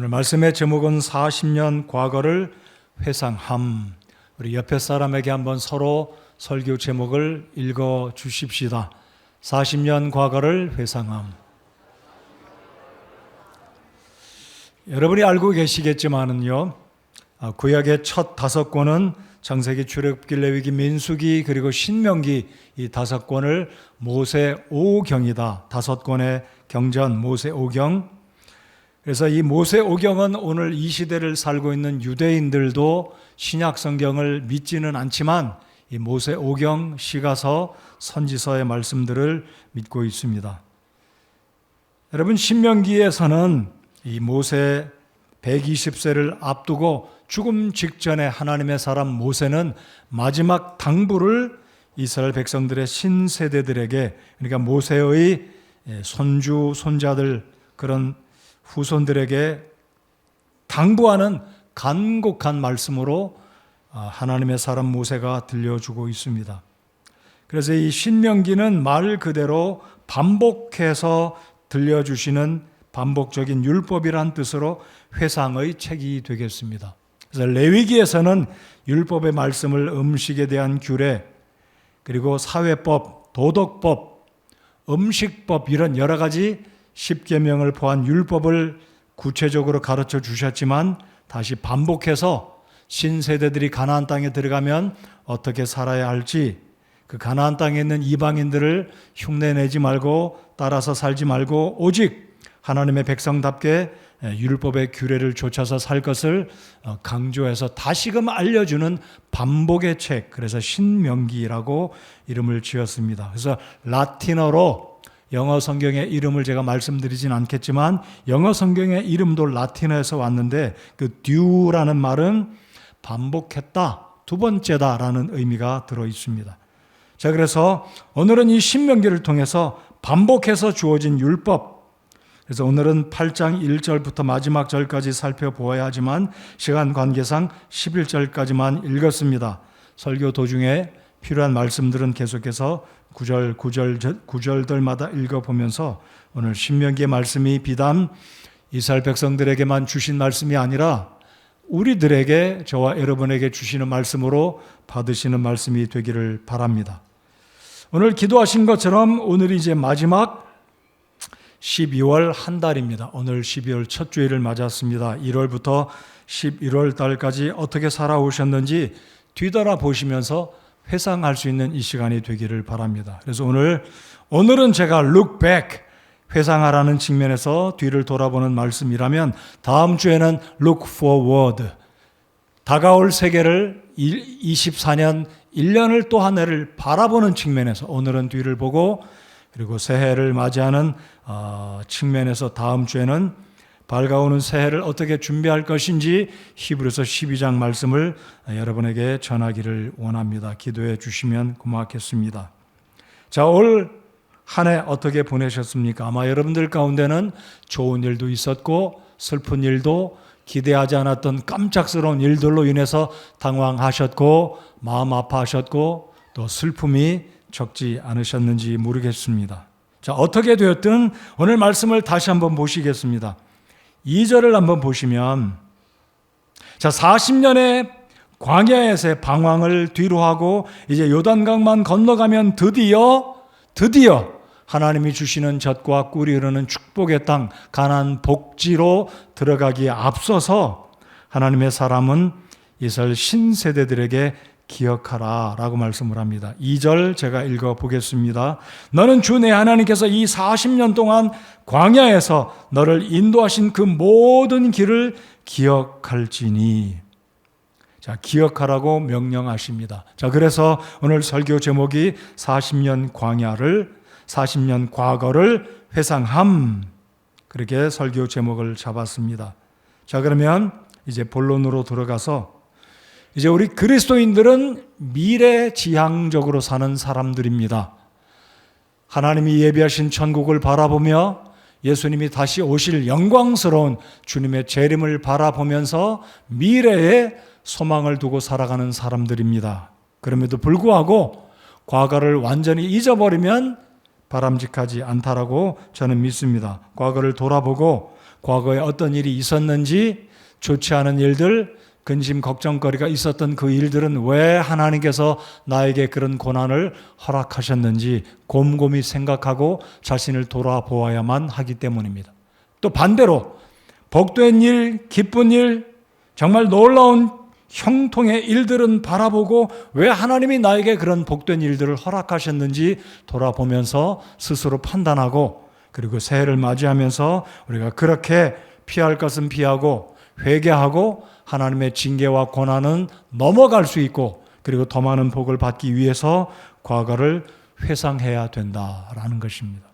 오늘 말씀의 제목은 40년 과거를 회상함. 우리 옆에 사람에게 한번 서로 설교 제목을 읽어 주십시다. 40년 과거를 회상함. 여러분이 알고 계시겠지만은요, 구약의 첫 5권은 창세기, 출애굽기, 레위기, 민수기 그리고 신명기 이 5권을 모세 오경이다. 5권의 경전 모세 오경. 그래서 이 모세 오경은 오늘 이 시대를 살고 있는 유대인들도 신약 성경을 믿지는 않지만 이 모세 오경, 시가서, 선지서의 말씀들을 믿고 있습니다. 여러분, 신명기에서는 이 모세 120세를 앞두고 죽음 직전에 하나님의 사람 모세는 마지막 당부를 이스라엘 백성들의 신세대들에게, 그러니까 모세의 손주, 손자들, 그런 후손들에게 당부하는 간곡한 말씀으로 하나님의 사람 모세가 들려주고 있습니다. 그래서 이 신명기는 말 그대로 반복해서 들려주시는 반복적인 율법이란 뜻으로 회상의 책이 되겠습니다. 그래서 레위기에서는 율법의 말씀을 음식에 대한 규례, 그리고 사회법, 도덕법, 음식법 이런 여러 가지 10계명을 포함한 율법을 구체적으로 가르쳐 주셨지만 다시 반복해서 신세대들이 가나안 땅에 들어가면 어떻게 살아야 할지, 그 가나안 땅에 있는 이방인들을 흉내내지 말고 따라서 살지 말고 오직 하나님의 백성답게 율법의 규례를 좇아서 살 것을 강조해서 다시금 알려주는 반복의 책, 그래서 신명기라고 이름을 지었습니다. 그래서 라틴어로 영어 성경의 이름을 제가 말씀드리진 않겠지만 영어 성경의 이름도 라틴어에서 왔는데 그 due라는 말은 반복했다, 두 번째다라는 의미가 들어 있습니다. 자, 그래서 오늘은 이 신명기를 통해서 반복해서 주어진 율법, 그래서 오늘은 8장 1절부터 마지막 절까지 살펴보아야 하지만 시간 관계상 11절까지만 읽었습니다. 설교 도중에 필요한 말씀들은 계속해서 구절들마다 읽어보면서 오늘 신명기의 말씀이 비단 이스라엘 백성들에게만 주신 말씀이 아니라 우리들에게, 저와 여러분에게 주시는 말씀으로 받으시는 말씀이 되기를 바랍니다. 오늘 기도하신 것처럼 오늘이 이제 마지막 12월 한 달입니다. 오늘 12월 첫 주일을 맞았습니다. 1월부터 11월 달까지 어떻게 살아오셨는지 뒤돌아보시면서 회상할 수 있는 이 시간이 되기를 바랍니다. 그래서 오늘은 제가 look back, 회상하라는 측면에서 뒤를 돌아보는 말씀이라면 다음 주에는 look forward, 다가올 세계를 24년 1년을 또 한 해를 바라보는 측면에서 오늘은 뒤를 보고, 그리고 새해를 맞이하는 측면에서 다음 주에는 밝아오는 새해를 어떻게 준비할 것인지 히브리서 12장 말씀을 여러분에게 전하기를 원합니다. 기도해 주시면 고맙겠습니다. 자, 올 한 해 어떻게 보내셨습니까? 아마 여러분들 가운데는 좋은 일도 있었고 슬픈 일도, 기대하지 않았던 깜짝스러운 일들로 인해서 당황하셨고 마음 아파하셨고 또 슬픔이 적지 않으셨는지 모르겠습니다. 자, 어떻게 되었든 오늘 말씀을 다시 한번 보시겠습니다. 2절을 한번 보시면, 자, 40년의 광야에서의 방황을 뒤로하고 이제 요단강만 건너가면 드디어 하나님이 주시는 젖과 꿀이 흐르는 축복의 땅 가나안 복지로 들어가기에 앞서서 하나님의 사람은 이스라엘 신세대들에게 기억하라 라고 말씀을 합니다. 2절 제가 읽어보겠습니다. 너는 주 내 하나님께서 이 40년 동안 광야에서 너를 인도하신 그 모든 길을 기억할지니. 자, 기억하라고 명령하십니다. 자, 그래서 오늘 설교 제목이 40년 과거를 회상함, 그렇게 설교 제목을 잡았습니다. 자, 그러면 이제 본론으로 들어가서 이제 우리 그리스도인들은 미래지향적으로 사는 사람들입니다. 하나님이 예비하신 천국을 바라보며 예수님이 다시 오실 영광스러운 주님의 재림을 바라보면서 미래에 소망을 두고 살아가는 사람들입니다. 그럼에도 불구하고 과거를 완전히 잊어버리면 바람직하지 않다라고 저는 믿습니다. 과거를 돌아보고 과거에 어떤 일이 있었는지, 좋지 않은 일들, 근심 걱정거리가 있었던 그 일들은 왜 하나님께서 나에게 그런 고난을 허락하셨는지 곰곰이 생각하고 자신을 돌아보아야만 하기 때문입니다. 또 반대로 복된 일, 기쁜 일, 정말 놀라운 형통의 일들은 바라보고 왜 하나님이 나에게 그런 복된 일들을 허락하셨는지 돌아보면서 스스로 판단하고, 그리고 새해를 맞이하면서 우리가 그렇게 피할 것은 피하고 회개하고 하나님의 징계와 고난은 넘어갈 수 있고, 그리고 더 많은 복을 받기 위해서 과거를 회상해야 된다라는 것입니다.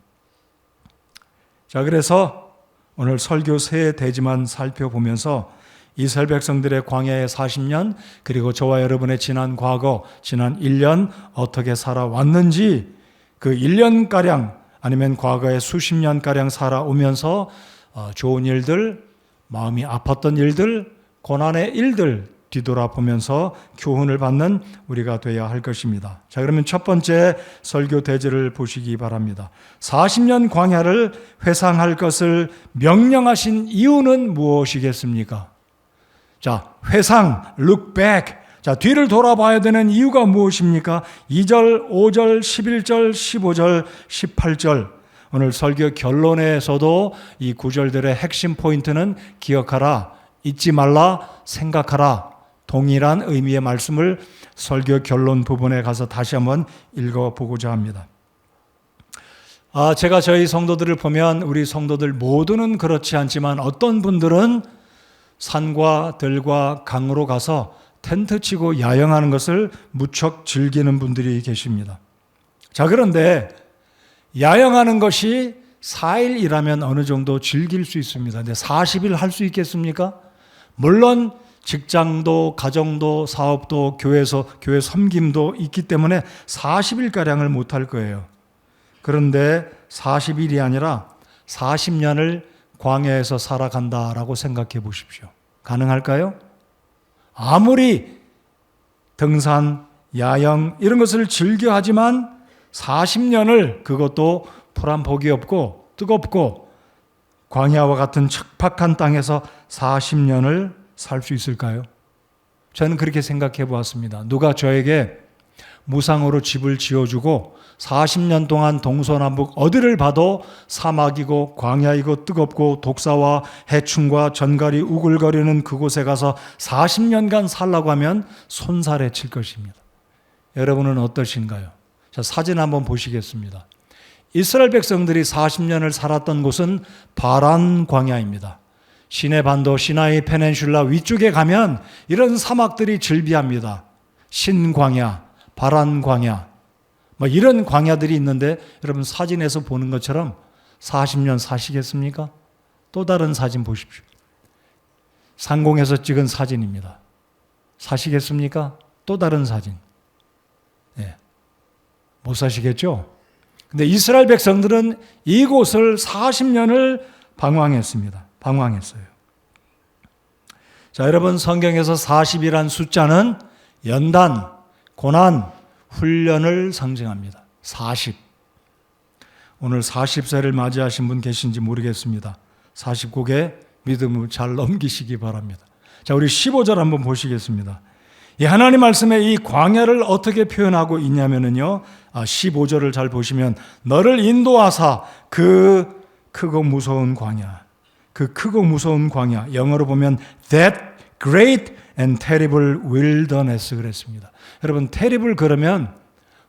자, 그래서 오늘 설교 새 대지만 살펴보면서 이스라엘 백성들의 광야의 40년, 그리고 저와 여러분의 지난 과거, 지난 1년 어떻게 살아왔는지, 그 1년가량 아니면 과거에 수십 년가량 살아오면서 좋은 일들, 마음이 아팠던 일들, 고난의 일들 뒤돌아보면서 교훈을 받는 우리가 되어야 할 것입니다. 자, 그러면 첫 번째 설교 대제를 보시기 바랍니다. 40년 광야를 회상할 것을 명령하신 이유는 무엇이겠습니까? 자, 회상, look back. 자, 뒤를 돌아봐야 되는 이유가 무엇입니까? 2절, 5절, 11절, 15절, 18절. 오늘 설교 결론에서도 이 구절들의 핵심 포인트는 기억하라, 잊지 말라, 생각하라. 동일한 의미의 말씀을 설교 결론 부분에 가서 다시 한번 읽어보고자 합니다. 제가 저희 성도들을 보면 우리 성도들 모두는 그렇지 않지만 어떤 분들은 산과 들과 강으로 가서 텐트 치고 야영하는 것을 무척 즐기는 분들이 계십니다. 자, 그런데 야영하는 것이 4일이라면 어느 정도 즐길 수 있습니다. 근데 40일 할 수 있겠습니까? 물론 직장도, 가정도, 사업도, 교회 섬김도 있기 때문에 40일가량을 못할 거예요. 그런데 40일이 아니라 40년을 광야에서 살아간다라고 생각해 보십시오. 가능할까요? 아무리 등산, 야영 이런 것을 즐겨 하지만 40년을, 그것도 풀한 복이 없고 뜨겁고 광야와 같은 척박한 땅에서 40년을 살 수 있을까요? 저는 그렇게 생각해 보았습니다. 누가 저에게 무상으로 집을 지어주고 40년 동안 동서남북 어디를 봐도 사막이고 광야이고 뜨겁고 독사와 해충과 전갈이 우글거리는 그곳에 가서 40년간 살라고 하면 손살에 칠 것입니다. 여러분은 어떠신가요? 자, 사진 한번 보시겠습니다. 이스라엘 백성들이 40년을 살았던 곳은 바란 광야입니다. 시내 반도, 시나이 페넨슐라 위쪽에 가면 이런 사막들이 즐비합니다. 신광야, 바란 광야, 이런 광야들이 있는데 여러분 사진에서 보는 것처럼 40년 사시겠습니까? 또 다른 사진 보십시오. 상공에서 찍은 사진입니다. 사시겠습니까? 또 다른 사진. 네. 못 사시겠죠? 근데 이스라엘 백성들은 이곳을 40년을 방황했어요. 자, 여러분 성경에서 40이란 숫자는 연단, 고난, 훈련을 상징합니다. 40. 오늘 40세를 맞이하신 분 계신지 모르겠습니다. 40곡의 믿음을 잘 넘기시기 바랍니다. 자, 우리 15절 한번 보시겠습니다. 이 하나님 말씀에 이 광야를 어떻게 표현하고 있냐면요. 15절을 잘 보시면 너를 인도하사 그 크고 무서운 광야. 그 크고 무서운 광야. 영어로 보면 that great and terrible wilderness 그랬습니다. 여러분 terrible 그러면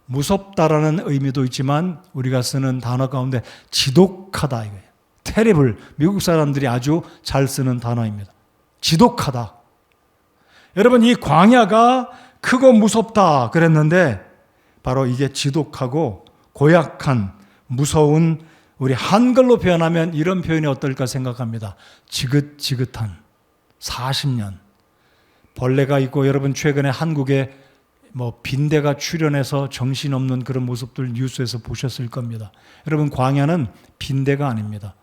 무섭다라는 의미도 있지만 우리가 쓰는 단어 가운데 지독하다 이거예요. terrible 미국 사람들이 아주 잘 쓰는 단어입니다. 지독하다. 여러분 이 광야가 크고 무섭다 그랬는데 바로 이게 지독하고 고약한 무서운, 우리 한글로 표현하면 이런 표현이 어떨까 생각합니다. 지긋지긋한 40년. 벌레가 있고 여러분 최근에 한국에 빈대가 출현해서 정신없는 그런 모습들 뉴스에서 보셨을 겁니다. 여러분 광야는 빈대가 아닙니다.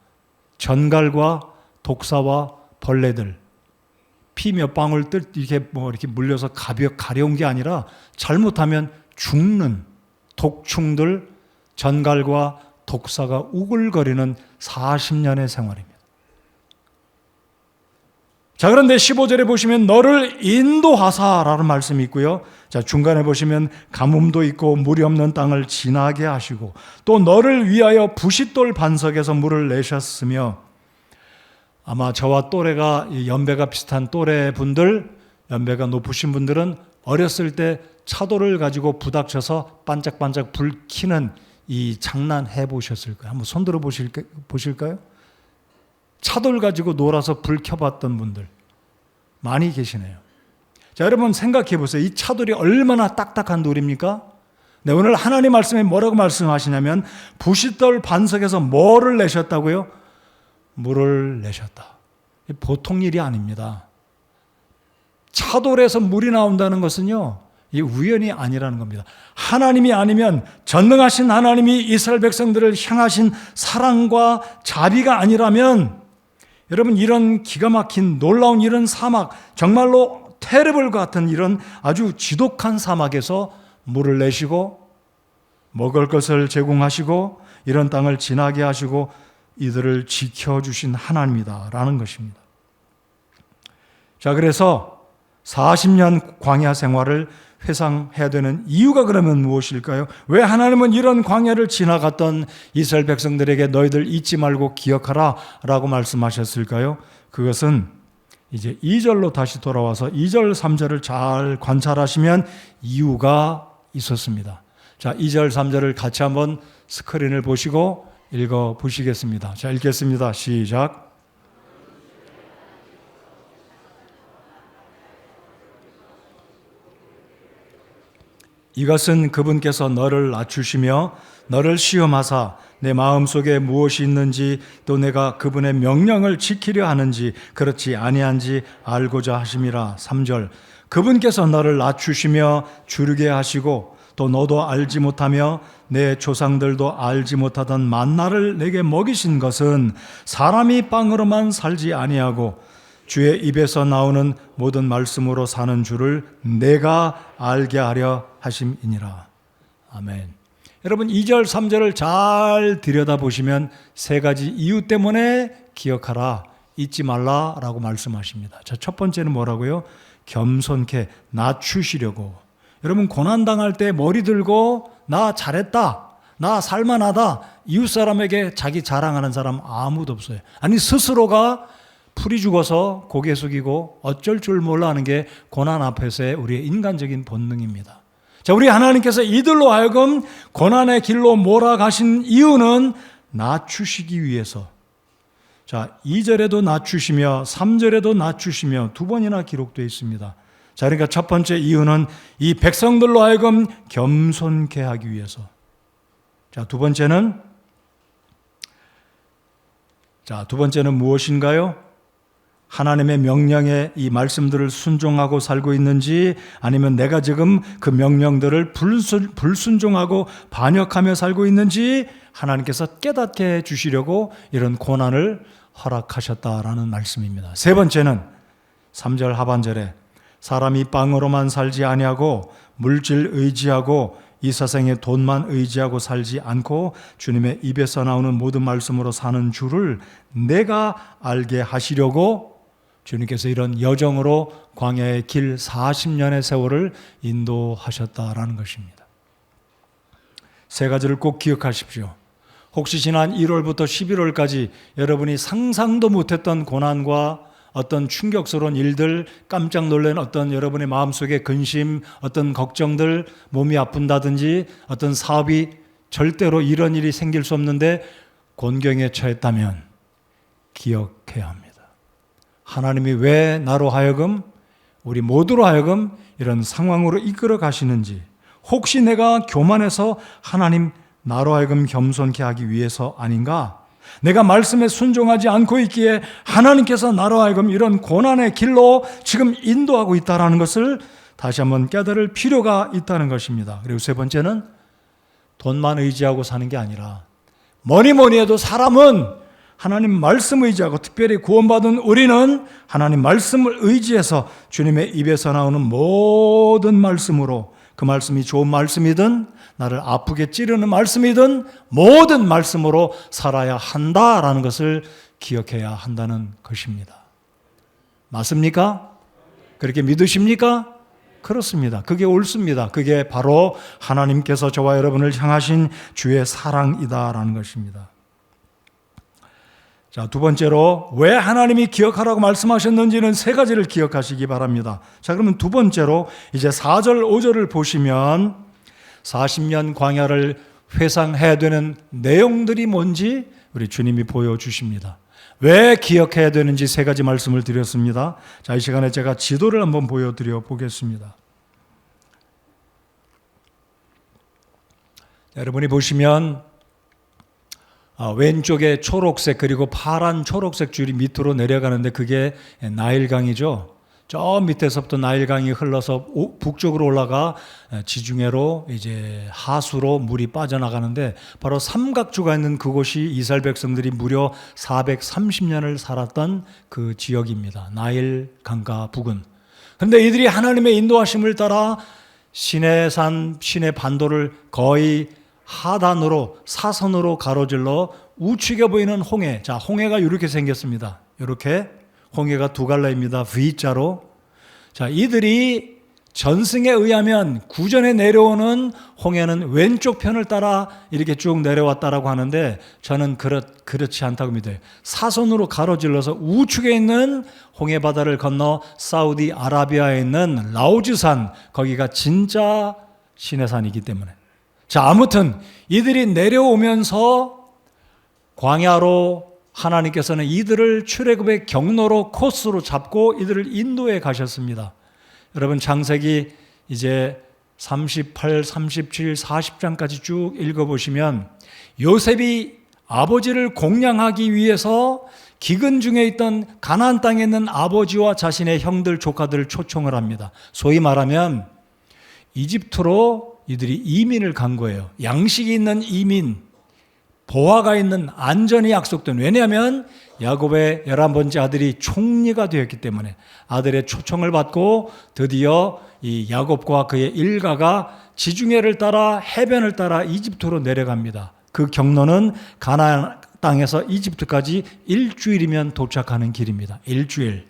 전갈과 독사와 벌레들, 피 몇 방울 이렇게 물려서 가려운 게 아니라 잘못하면 죽는 독충들, 전갈과 독사가 우글거리는 40년의 생활입니다. 자, 그런데 15절에 보시면 너를 인도하사라는 말씀이 있고요. 자, 중간에 보시면 가뭄도 있고 물이 없는 땅을 지나게 하시고 또 너를 위하여 부싯돌 반석에서 물을 내셨으며, 아마 저와 또래가 연배가 비슷한 또래 분들, 연배가 높으신 분들은 어렸을 때 차돌을 가지고 부닥쳐서 반짝반짝 불 켜는 이 장난 해보셨을 거예요. 한번 손들어 보실까요? 차돌 가지고 놀아서 불 켜봤던 분들 많이 계시네요. 자, 여러분 생각해 보세요. 이 차돌이 얼마나 딱딱한 돌입니까? 네, 오늘 하나님 말씀에 뭐라고 말씀하시냐면 부싯돌 반석에서 뭐를 내셨다고요? 물을 내셨다. 보통 일이 아닙니다. 차돌에서 물이 나온다는 것은요, 이 우연이 아니라는 겁니다. 하나님이 아니면, 전능하신 하나님이 이스라엘 백성들을 향하신 사랑과 자비가 아니라면, 여러분 이런 기가 막힌 놀라운 이런 사막, 정말로 테러블 같은 이런 아주 지독한 사막에서 물을 내시고 먹을 것을 제공하시고 이런 땅을 지나게 하시고 이들을 지켜주신 하나님이다라는 것입니다. 자, 그래서 40년 광야 생활을 회상해야 되는 이유가 그러면 무엇일까요? 왜 하나님은 이런 광야를 지나갔던 이스라엘 백성들에게 너희들 잊지 말고 기억하라 라고 말씀하셨을까요? 그것은 이제 2절로 다시 돌아와서 2절, 3절을 잘 관찰하시면 이유가 있었습니다. 자, 2절, 3절을 같이 한번 스크린을 보시고 읽어 보시겠습니다. 자, 읽겠습니다. 시작. 이것은 그분께서 너를 낮추시며 너를 시험하사 내 마음속에 무엇이 있는지 또 내가 그분의 명령을 지키려 하는지 그렇지 아니한지 알고자 하심이라. 3절. 그분께서 너를 낮추시며 주르게 하시고 또 너도 알지 못하며 내 조상들도 알지 못하던 만나를 내게 먹이신 것은 사람이 빵으로만 살지 아니하고 주의 입에서 나오는 모든 말씀으로 사는 줄을 내가 알게 하려 하심이니라. 아멘. 여러분 2절, 3절을 잘 들여다보시면 세 가지 이유 때문에 기억하라, 잊지 말라라고 말씀하십니다. 자, 첫 번째는 뭐라고요? 겸손케 낮추시려고. 여러분 고난당할 때 머리 들고 나 잘했다, 나 살만하다, 이웃 사람에게 자기 자랑하는 사람 아무도 없어요. 아니 스스로가 풀이 죽어서 고개 숙이고 어쩔 줄 몰라 하는 게 고난 앞에서의 우리의 인간적인 본능입니다. 자, 우리 하나님께서 이들로 하여금 고난의 길로 몰아가신 이유는 낮추시기 위해서. 자, 2절에도 낮추시며 3절에도 낮추시며 두 번이나 기록되어 있습니다. 자, 그러니까 첫 번째 이유는 이 백성들로 하여금 겸손케 하기 위해서. 자, 두 번째는 무엇인가요? 하나님의 명령에 이 말씀들을 순종하고 살고 있는지 아니면 내가 지금 그 명령들을 불순종하고 반역하며 살고 있는지 하나님께서 깨닫게 해 주시려고 이런 고난을 허락하셨다라는 말씀입니다. 세 번째는 3절 하반절에 사람이 빵으로만 살지 아니하고 물질 의지하고 이 세상의 돈만 의지하고 살지 않고 주님의 입에서 나오는 모든 말씀으로 사는 줄을 내가 알게 하시려고 주님께서 이런 여정으로 광야의 길 40년의 세월을 인도하셨다라는 것입니다. 세 가지를 꼭 기억하십시오. 혹시 지난 1월부터 11월까지 여러분이 상상도 못했던 고난과 어떤 충격스러운 일들, 깜짝 놀란 어떤 여러분의 마음속의 근심, 어떤 걱정들, 몸이 아픈다든지 어떤 사업이 절대로 이런 일이 생길 수 없는데 곤경에 처했다면 기억해야 합니다. 하나님이 왜 나로 하여금, 우리 모두로 하여금 이런 상황으로 이끌어 가시는지, 혹시 내가 교만해서 하나님 나로 하여금 겸손케 하기 위해서 아닌가? 내가 말씀에 순종하지 않고 있기에 하나님께서 나로 하여금 이런 고난의 길로 지금 인도하고 있다는 것을 다시 한번 깨달을 필요가 있다는 것입니다. 그리고 세 번째는 돈만 의지하고 사는 게 아니라 뭐니 해도 사람은 하나님 말씀 의지하고 특별히 구원받은 우리는 하나님 말씀을 의지해서 주님의 입에서 나오는 모든 말씀으로, 그 말씀이 좋은 말씀이든 나를 아프게 찌르는 말씀이든 모든 말씀으로 살아야 한다라는 것을 기억해야 한다는 것입니다. 맞습니까? 그렇게 믿으십니까? 그렇습니다. 그게 옳습니다. 그게 바로 하나님께서 저와 여러분을 향하신 주의 사랑이다라는 것입니다. 자, 두 번째로 왜 하나님이 기억하라고 말씀하셨는지는 세 가지를 기억하시기 바랍니다. 자, 그러면 두 번째로 이제 4절, 5절을 보시면 40년 광야를 회상해야 되는 내용들이 뭔지 우리 주님이 보여주십니다. 왜 기억해야 되는지 세 가지 말씀을 드렸습니다. 자, 이 시간에 제가 지도를 한번 보여드려 보겠습니다. 여러분이 보시면 왼쪽에 초록색 그리고 파란 초록색 줄이 밑으로 내려가는데 그게 나일강이죠. 저 밑에서부터 나일강이 흘러서 북쪽으로 올라가 지중해로 이제 하수로 물이 빠져나가는데 바로 삼각주가 있는 그곳이 이스라엘 백성들이 무려 430년을 살았던 그 지역입니다. 나일강가 부근. 그런데 이들이 하나님의 인도하심을 따라 시내산, 시내 반도를 거의 하단으로 사선으로 가로질러 우측에 보이는 홍해. 자, 홍해가 이렇게 생겼습니다. 이렇게 홍해가 두 갈래입니다. V자로. 자, 이들이 전승에 의하면 구전에 내려오는 홍해는 왼쪽 편을 따라 이렇게 쭉 내려왔다라고 하는데 저는 그렇지 않다고 믿어요. 사선으로 가로질러서 우측에 있는 홍해 바다를 건너 사우디아라비아에 있는 라오즈산, 거기가 진짜 시내산이기 때문에. 자, 아무튼 이들이 내려오면서 광야로 하나님께서는 이들을 출애굽의 경로로 코스로 잡고 이들을 인도해 가셨습니다. 여러분 창세기 이제 38, 37, 40장까지 쭉 읽어보시면 요셉이 아버지를 공양하기 위해서 기근 중에 있던 가나안 땅에 있는 아버지와 자신의 형들, 조카들을 초청을 합니다. 소위 말하면 이집트로 이들이 이민을 간 거예요. 양식이 있는 이민, 보화가 있는 안전이 약속된, 왜냐하면 야곱의 11번째 아들이 총리가 되었기 때문에 아들의 초청을 받고 드디어 이 야곱과 그의 일가가 지중해를 따라 해변을 따라 이집트로 내려갑니다. 그 경로는 가나안 땅에서 이집트까지 일주일이면 도착하는 길입니다. 일주일.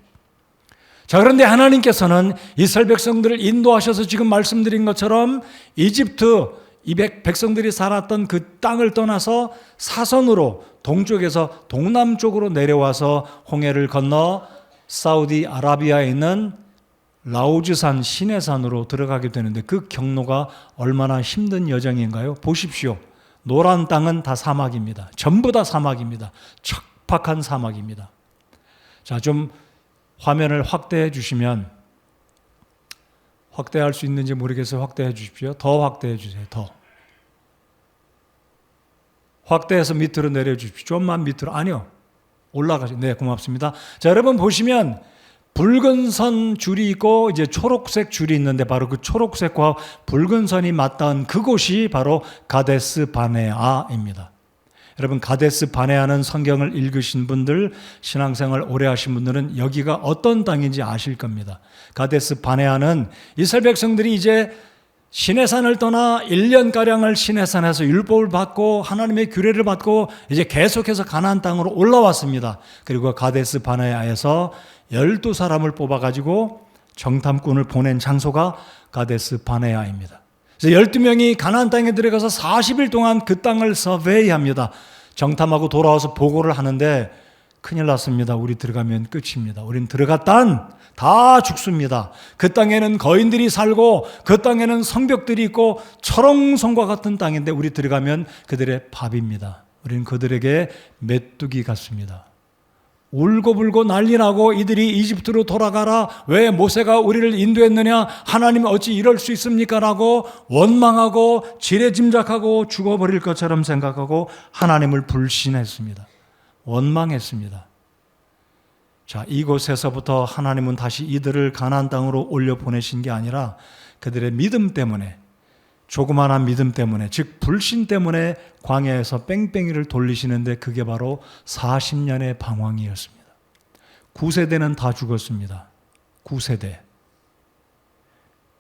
자, 그런데 하나님께서는 이스라엘 백성들을 인도하셔서 지금 말씀드린 것처럼 이집트 이 백성들이 살았던 그 땅을 떠나서 사선으로 동쪽에서 동남쪽으로 내려와서 홍해를 건너 사우디아라비아에 있는 라오즈산 시내산으로 들어가게 되는데 그 경로가 얼마나 힘든 여정인가요? 보십시오. 노란 땅은 다 사막입니다. 전부 다 사막입니다. 척박한 사막입니다. 자, 좀 화면을 확대해 주시면, 확대할 수 있는지 모르겠어요. 확대해 주십시오. 더 확대해 주세요. 더. 확대해서 밑으로 내려주십시오. 좀만 밑으로. 아니요. 올라가세요. 네, 고맙습니다. 자, 여러분 보시면 붉은 선 줄이 있고 이제 초록색 줄이 있는데 바로 그 초록색과 붉은 선이 맞닿은 그곳이 바로 가데스 바네아입니다. 여러분 가데스 바네아는 성경을 읽으신 분들, 신앙생활 오래 하신 분들은 여기가 어떤 땅인지 아실 겁니다. 가데스 바네아는 이스라엘 백성들이 이제 시내산을 떠나 1년가량을 시내산에서 율법을 받고 하나님의 규례를 받고 이제 계속해서 가나안 땅으로 올라왔습니다. 그리고 가데스 바네아에서 12사람을 뽑아가지고 정탐꾼을 보낸 장소가 가데스 바네아입니다. 그래서 12명이 가나안 땅에 들어가서 40일 동안 그 땅을 서베이합니다. 정탐하고 돌아와서 보고를 하는데 큰일 났습니다. 우리 들어가면 끝입니다. 우린 들어갔단 다 죽습니다. 그 땅에는 거인들이 살고 그 땅에는 성벽들이 있고 철옹성과 같은 땅인데 우리 들어가면 그들의 밥입니다. 우리는 그들에게 메뚜기 같습니다. 울고불고 난리나고 이들이 이집트로 돌아가라, 왜 모세가 우리를 인도했느냐, 하나님 어찌 이럴 수 있습니까? 라고 원망하고 지레짐작하고 죽어버릴 것처럼 생각하고 하나님을 불신했습니다. 원망했습니다. 자, 이곳에서부터 하나님은 다시 이들을 가나안 땅으로 올려보내신 게 아니라 그들의 믿음 때문에, 조그마한 믿음 때문에, 즉 불신 때문에 광야에서 뺑뺑이를 돌리시는데 그게 바로 40년의 방황이었습니다. 9세대는 다 죽었습니다. 9세대.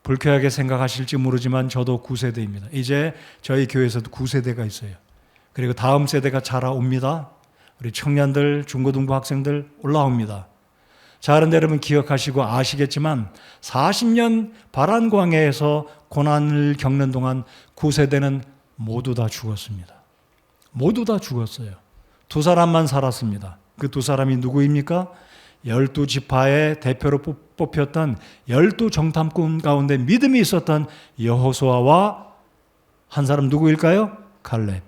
불쾌하게 생각하실지 모르지만 저도 9세대입니다. 이제 저희 교회에서도 9세대가 있어요. 그리고 다음 세대가 자라옵니다. 우리 청년들, 중고등부 학생들 올라옵니다. 자, 그런데 여러분 기억하시고 아시겠지만 40년 바란 광야에서 고난을 겪는 동안 9세대는 모두 다 죽었습니다. 모두 다 죽었어요. 두 사람만 살았습니다. 그 두 사람이 누구입니까? 12지파의 대표로 뽑혔던 12정탐꾼 가운데 믿음이 있었던 여호수아와 한 사람 누구일까요? 갈렙.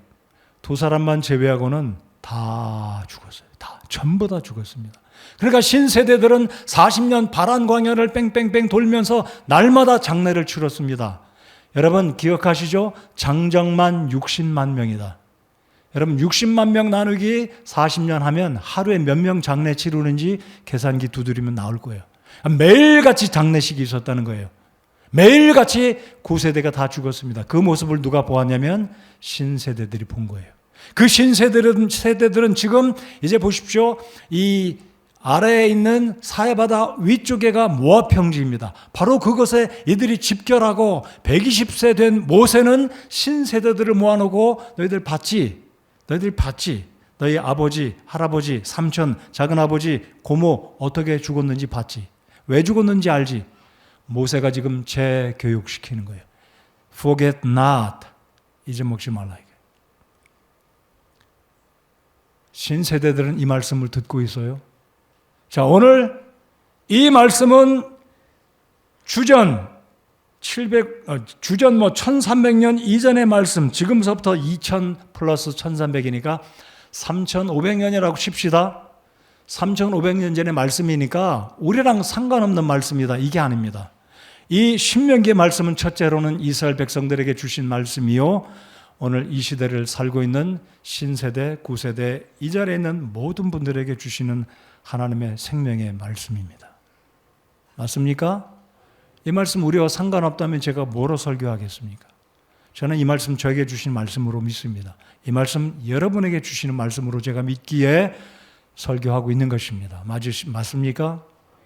두 사람만 제외하고는 다 죽었어요. 전부 다 죽었습니다. 그러니까 신세대들은 40년 바란 광야를 뺑뺑뺑 돌면서 날마다 장례를 치렀습니다. 여러분 기억하시죠? 장정만 60만 명이다. 여러분 60만 명 나누기 40년 하면 하루에 몇 명 장례 치르는지 계산기 두드리면 나올 거예요. 매일같이 장례식이 있었다는 거예요. 매일같이 9세대가 다 죽었습니다. 그 모습을 누가 보았냐면 신세대들이 본 거예요. 그 세대들은 지금 이제 보십시오. 이 아래에 있는 사해바다 위쪽에가 모압 평지입니다. 바로 그것에 이들이 집결하고 120세 된 모세는 신세대들을 모아놓고 너희들 봤지? 너희 아버지, 할아버지, 삼촌, 작은아버지, 고모 어떻게 죽었는지 봤지? 왜 죽었는지 알지? 모세가 지금 재교육시키는 거예요. Forget not. 잊어먹지 말라. 신세대들은 이 말씀을 듣고 있어요. 자, 오늘 이 말씀은 주전 1300년 이전의 말씀, 지금서부터 2000 플러스 1300이니까 3500년이라고 칩시다. 3500년 전의 말씀이니까 우리랑 상관없는 말씀이다. 이게 아닙니다. 이 신명기의 말씀은 첫째로는 이스라엘 백성들에게 주신 말씀이요, 오늘 이 시대를 살고 있는 신세대, 9세대, 이 자리에 있는 모든 분들에게 주시는 하나님의 생명의 말씀입니다. 맞습니까? 이 말씀 우리와 상관없다면 제가 뭐로 설교하겠습니까? 저는 이 말씀 저에게 주신 말씀으로 믿습니다. 이 말씀 여러분에게 주시는 말씀으로 제가 믿기에 설교하고 있는 것입니다. 맞습니까?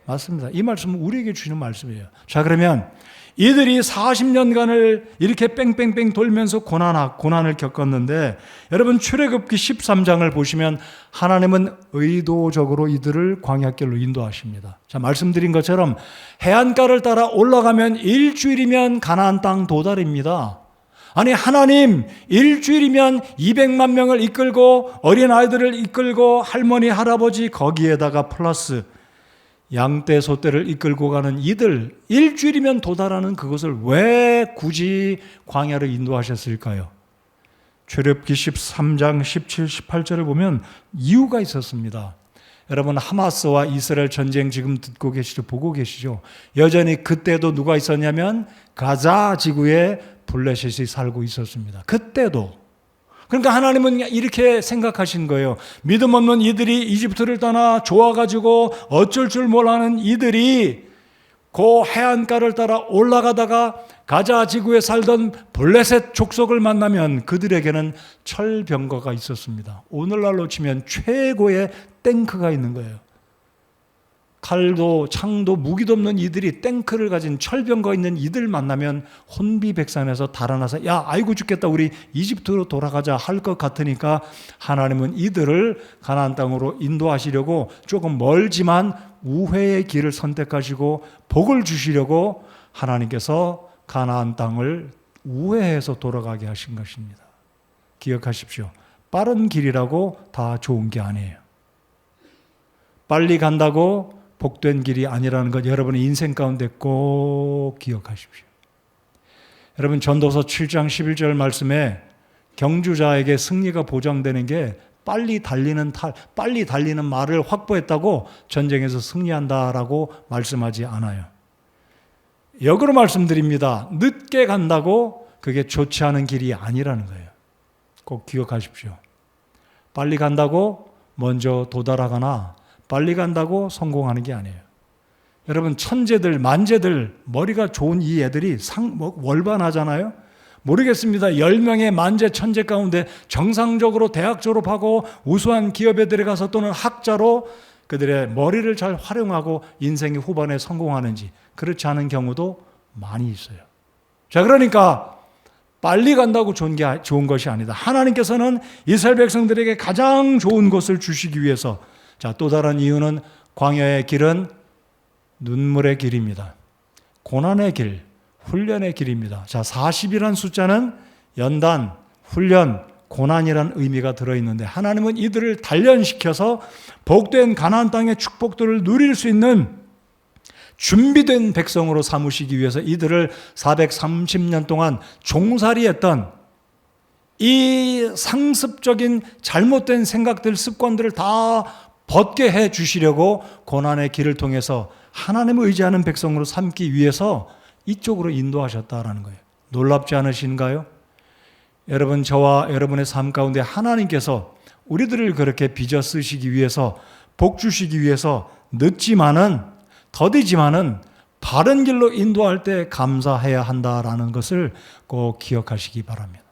맞습니다. 이 말씀은 우리에게 주시는 말씀이에요. 자, 그러면 이들이 40년간을 이렇게 뺑뺑뺑 돌면서 고난을 겪었는데, 여러분 출애굽기 13장을 보시면 하나님은 의도적으로 이들을 광야길로 인도하십니다. 자, 말씀드린 것처럼 해안가를 따라 올라가면 일주일이면 가나안 땅 도달입니다. 아니, 하나님 일주일이면 200만 명을 이끌고 어린아이들을 이끌고 할머니 할아버지 거기에다가 플러스 양떼 소떼를 이끌고 가는 이들, 일주일이면 도달하는 그것을 왜 굳이 광야로 인도하셨을까요? 출애굽기 13장 17, 18절을 보면 이유가 있었습니다. 여러분, 하마스와 이스라엘 전쟁 지금 듣고 계시죠? 보고 계시죠? 여전히 그때도 누가 있었냐면 가자 지구에 블레셋이 살고 있었습니다. 그때도. 그러니까 하나님은 이렇게 생각하신 거예요. 믿음 없는 이들이 이집트를 떠나 좋아가지고 어쩔 줄 몰라하는 이들이 그 해안가를 따라 올라가다가 가자 지구에 살던 블레셋 족속을 만나면 그들에게는 철병거가 있었습니다. 오늘날로 치면 최고의 탱크가 있는 거예요. 칼도 창도 무기도 없는 이들이 탱크를 가진 철병거 있는 이들 만나면 혼비백산해서 달아나서 야, 아이고 죽겠다, 우리 이집트로 돌아가자 할 것 같으니까 하나님은 이들을 가나안 땅으로 인도하시려고 조금 멀지만 우회의 길을 선택하시고 복을 주시려고 하나님께서 가나안 땅을 우회해서 돌아가게 하신 것입니다. 기억하십시오. 빠른 길이라고 다 좋은 게 아니에요. 빨리 간다고 복된 길이 아니라는 것 여러분의 인생 가운데 꼭 기억하십시오. 여러분, 전도서 7장 11절 말씀에 경주자에게 승리가 보장되는 게 빨리 달리는 말을 확보했다고 전쟁에서 승리한다라고 말씀하지 않아요. 역으로 말씀드립니다. 늦게 간다고 그게 좋지 않은 길이 아니라는 거예요. 꼭 기억하십시오. 빨리 간다고 먼저 도달하거나 빨리 간다고 성공하는 게 아니에요. 여러분, 천재들, 만재들, 머리가 좋은 이 애들이 월반하잖아요. 모르겠습니다. 10명의 만재 천재 가운데 정상적으로 대학 졸업하고 우수한 기업에 들어가서 또는 학자로 그들의 머리를 잘 활용하고 인생의 후반에 성공하는지, 그렇지 않은 경우도 많이 있어요. 자, 그러니까 빨리 간다고 좋은 것이 아니다. 하나님께서는 이스라엘 백성들에게 가장 좋은 것을 주시기 위해서, 자, 또 다른 이유는 광야의 길은 눈물의 길입니다. 고난의 길, 훈련의 길입니다. 자, 40이라는 숫자는 연단, 훈련, 고난이라는 의미가 들어있는데 하나님은 이들을 단련시켜서 복된 가나안 땅의 축복들을 누릴 수 있는 준비된 백성으로 삼으시기 위해서 이들을 430년 동안 종살이했던 이 상습적인 잘못된 생각들, 습관들을 다 벗게 해 주시려고 고난의 길을 통해서 하나님을 의지하는 백성으로 삼기 위해서 이쪽으로 인도하셨다라는 거예요. 놀랍지 않으신가요? 여러분, 저와 여러분의 삶 가운데 하나님께서 우리들을 그렇게 빚어 쓰시기 위해서, 복 주시기 위해서 늦지만은, 더디지만은 바른 길로 인도할 때 감사해야 한다라는 것을 꼭 기억하시기 바랍니다.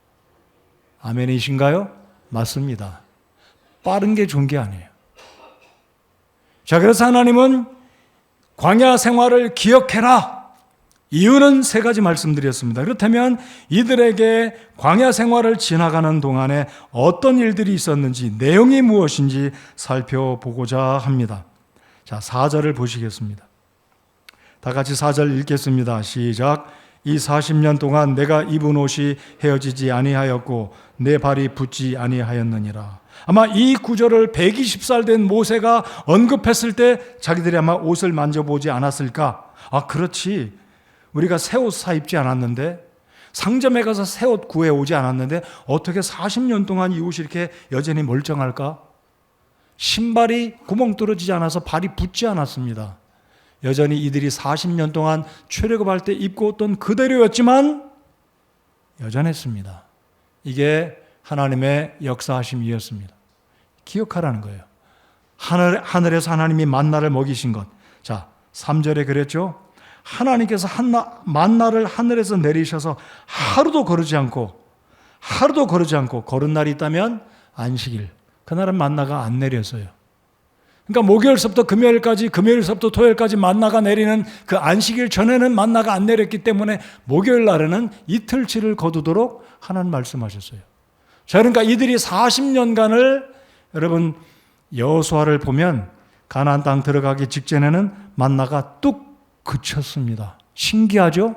아멘이신가요? 맞습니다. 빠른 게 좋은 게 아니에요. 자, 그래서 하나님은 광야 생활을 기억해라. 이유는 세 가지 말씀드렸습니다. 그렇다면 이들에게 광야 생활을 지나가는 동안에 어떤 일들이 있었는지, 내용이 무엇인지 살펴보고자 합니다. 자, 4절을 보시겠습니다. 다 같이 4절 읽겠습니다. 시작. 이 40년 동안 내가 입은 옷이 헤어지지 아니하였고 내 발이 붓지 아니하였느니라. 아마 이 구절을 120살 된 모세가 언급했을 때 자기들이 아마 옷을 만져보지 않았을까? 아, 그렇지. 우리가 새 옷 사 입지 않았는데, 상점에 가서 새 옷 구해오지 않았는데 어떻게 40년 동안 이 옷이 이렇게 여전히 멀쩡할까? 신발이 구멍 뚫어지지 않아서 발이 붓지 않았습니다. 여전히 이들이 40년 동안 출애굽할 때 입고 있던 그대로였지만 여전했습니다. 이게 하나님의 역사하심이었습니다. 기억하라는 거예요. 하늘에서 하나님이 만나를 먹이신 것. 자, 3절에 그랬죠? 하나님께서 만나를 하늘에서 내리셔서 하루도 거르지 않고 거른 날이 있다면 안식일. 그날은 만나가 안 내렸어요. 그러니까 목요일서부터 금요일까지, 금요일서부터 토요일까지 만나가 내리는 그 안식일 전에는 만나가 안 내렸기 때문에 목요일 날에는 이틀치를 거두도록 하나님 말씀하셨어요. 자, 그러니까 이들이 40년간을, 여러분 여호수아를 보면 가나안 땅 들어가기 직전에는 만나가 뚝 그쳤습니다. 신기하죠?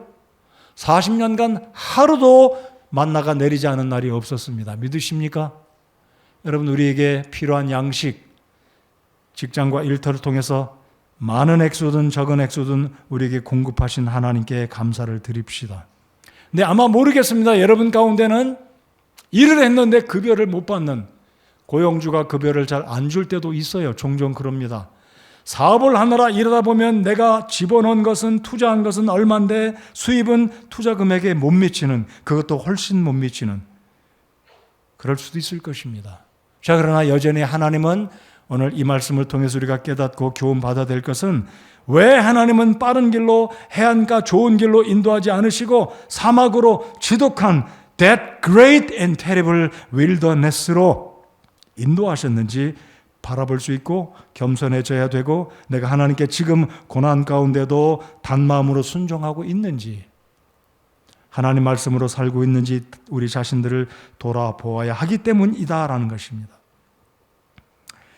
40년간 하루도 만나가 내리지 않은 날이 없었습니다. 믿으십니까? 여러분, 우리에게 필요한 양식, 직장과 일터를 통해서 많은 액수든 적은 액수든 우리에게 공급하신 하나님께 감사를 드립시다. 근데 아마 모르겠습니다. 여러분 가운데는 일을 했는데 급여를 못 받는, 고용주가 급여를 잘 안 줄 때도 있어요. 종종 그럽니다. 사업을 하느라 일하다 보면 내가 집어넣은 것은, 투자한 것은 얼마인데 수입은 투자 금액에 못 미치는, 그것도 훨씬 못 미치는, 그럴 수도 있을 것입니다. 자, 그러나 여전히 하나님은 오늘 이 말씀을 통해서 우리가 깨닫고 교훈받아야 될 것은, 왜 하나님은 빠른 길로, 해안가 좋은 길로 인도하지 않으시고 사막으로 지독한 that great and terrible wilderness로 인도하셨는지 바라볼 수 있고 겸손해져야 되고, 내가 하나님께 지금 고난 가운데도 단마음으로 순종하고 있는지, 하나님 말씀으로 살고 있는지 우리 자신들을 돌아보아야 하기 때문이다라는 것입니다.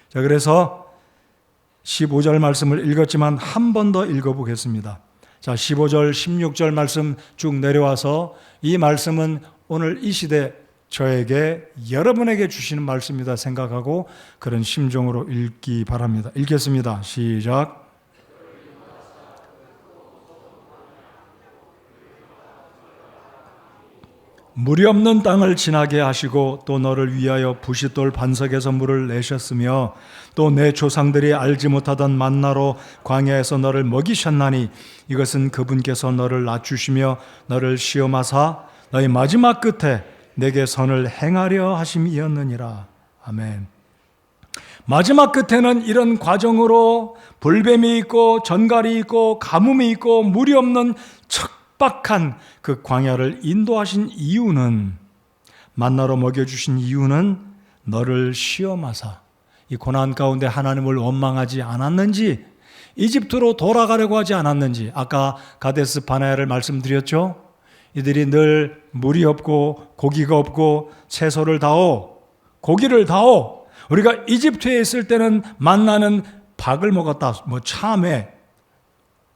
자, 그래서 15절 말씀을 읽었지만 한 번 더 읽어보겠습니다. 자, 15절, 16절 말씀 쭉 내려와서 이 말씀은 오늘 이 시대 저에게, 여러분에게 주시는 말씀이다 생각하고 그런 심정으로 읽기 바랍니다. 읽겠습니다. 시작. 물이 없는 땅을 지나게 하시고 또 너를 위하여 부싯돌 반석에서 물을 내셨으며 또 내 조상들이 알지 못하던 만나로 광야에서 너를 먹이셨나니 이것은 그분께서 너를 낮추시며 너를 시험하사 너희 마지막 끝에 내게 선을 행하려 하심이었느니라. 아멘. 마지막 끝에는 이런 과정으로 불뱀이 있고 전갈이 있고 가뭄이 있고 물이 없는 척박한 그 광야를 인도하신 이유는, 만나로 먹여주신 이유는 너를 시험하사 이 고난 가운데 하나님을 원망하지 않았는지, 이집트로 돌아가려고 하지 않았는지. 아까 가데스 바네아를 말씀드렸죠. 이들이 늘 물이 없고 고기가 없고 채소를 다오, 고기를 다오. 우리가 이집트에 있을 때는 만나는 박을 먹었다. 뭐 참외,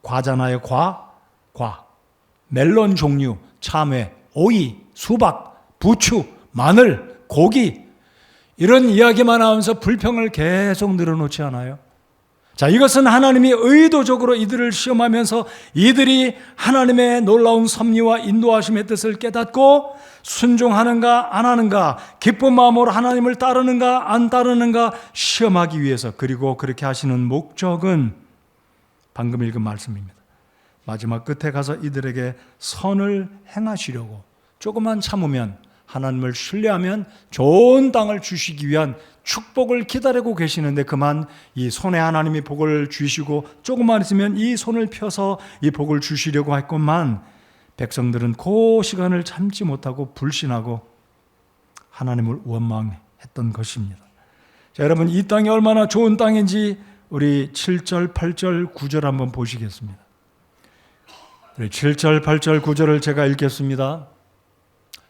과잖아요. 과. 멜론 종류, 참외, 오이, 수박, 부추, 마늘, 고기. 이런 이야기만 하면서 불평을 계속 늘어놓지 않아요? 자, 이것은 하나님이 의도적으로 이들을 시험하면서 이들이 하나님의 놀라운 섭리와 인도하심의 뜻을 깨닫고 순종하는가 안 하는가, 기쁜 마음으로 하나님을 따르는가 안 따르는가 시험하기 위해서, 그리고 그렇게 하시는 목적은 방금 읽은 말씀입니다. 마지막 끝에 가서 이들에게 선을 행하시려고, 조금만 참으면, 하나님을 신뢰하면 좋은 땅을 주시기 위한 축복을 기다리고 계시는데, 그만 이 손에 하나님이 복을 주시고 조금만 있으면 이 손을 펴서 이 복을 주시려고 했건만, 백성들은 그 시간을 참지 못하고 불신하고 하나님을 원망했던 것입니다. 자, 여러분, 이 땅이 얼마나 좋은 땅인지 우리 7절, 8절, 9절 한번 보시겠습니다. 7절, 8절, 9절을 제가 읽겠습니다.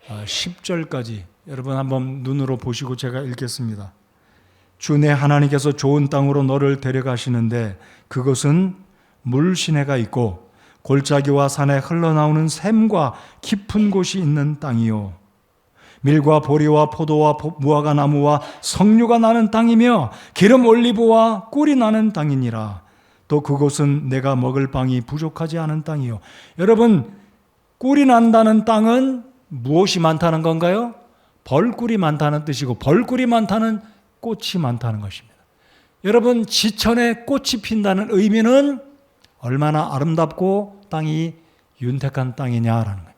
10절까지 여러분 한번 눈으로 보시고 제가 읽겠습니다. 주 내 하나님께서 좋은 땅으로 너를 데려가시는데 그것은 물시내가 있고 골짜기와 산에 흘러나오는 샘과 깊은 곳이 있는 땅이요, 밀과 보리와 포도와 무화과 나무와 석류가 나는 땅이며 기름 올리브와 꿀이 나는 땅이니라. 또 그곳은 내가 먹을 빵이 부족하지 않은 땅이요. 여러분, 꿀이 난다는 땅은 무엇이 많다는 건가요? 벌꿀이 많다는 뜻이고, 벌꿀이 많다는 꽃이 많다는 것입니다. 여러분, 지천에 꽃이 핀다는 의미는 얼마나 아름답고 땅이 윤택한 땅이냐라는 겁니다.